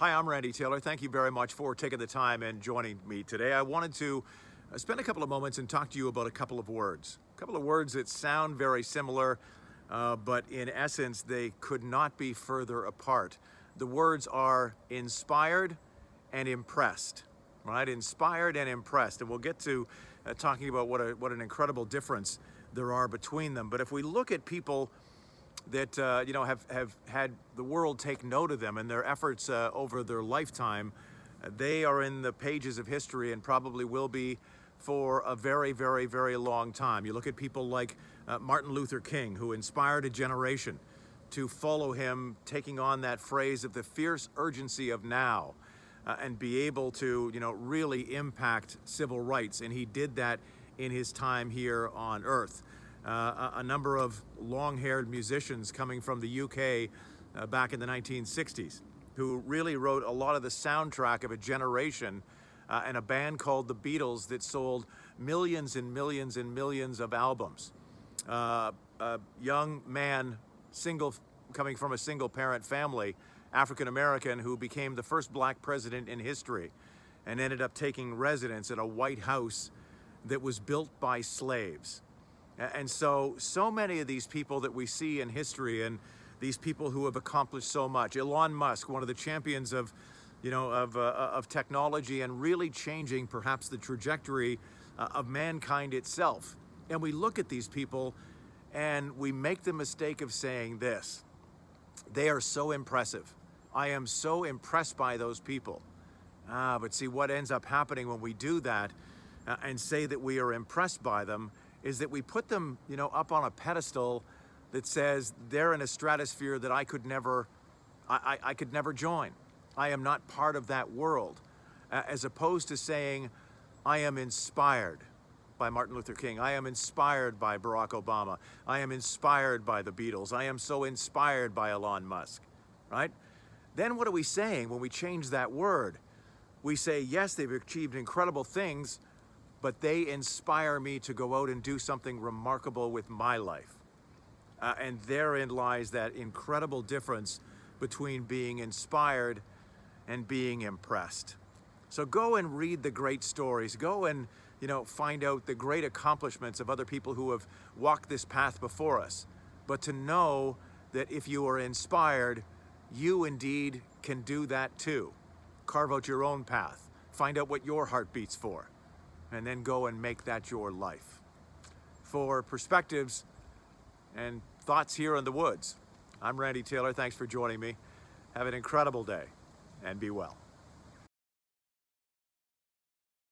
Hi, I'm Randy Taylor. Thank you very much for taking the time and joining me today. I wanted to spend a couple of moments and talk to you about a couple of words. A couple of words that sound very similar, but in essence, they could not be further apart. The words are inspired and impressed, right? Inspired and impressed. And we'll get to talking about what an incredible difference there are between them. But if we look at people that have had the world take note of them and their efforts over their lifetime, they are in the pages of history and probably will be for a very, very, very long time. You look at people like Martin Luther King, who inspired a generation to follow him, taking on that phrase of the fierce urgency of now, and be able to, really impact civil rights. And he did that in his time here on Earth. A number of long-haired musicians coming from the UK back in the 1960s who really wrote a lot of the soundtrack of a generation, and a band called the Beatles that sold millions and millions and millions of albums. A young man, coming from a single-parent family, African-American, who became the first black president in history and ended up taking residence at a White House that was built by slaves. And so many of these people that we see in history, and these people who have accomplished so much. Elon Musk, one of the champions of technology and really changing perhaps the trajectory of mankind itself. And we look at these people and we make the mistake of saying this: they are so impressive. I am so impressed by those people. But see, what ends up happening when we do that and say that we are impressed by them is that we put them, up on a pedestal that says they're in a stratosphere that I could never join. I am not part of that world, as opposed to saying, I am inspired by Martin Luther King. I am inspired by Barack Obama. I am inspired by the Beatles. I am so inspired by Elon Musk, right? Then what are we saying when we change that word? We say, yes, they've achieved incredible things, but they inspire me to go out and do something remarkable with my life. And therein lies that incredible difference between being inspired and being impressed. So go and read the great stories. Go and, find out the great accomplishments of other people who have walked this path before us. But to know that if you are inspired, you indeed can do that too. Carve out your own path. Find out what your heart beats for, and then go and make that your life. For perspectives and thoughts here in the woods, I'm Randy Taylor. Thanks for joining me. Have an incredible day and be well.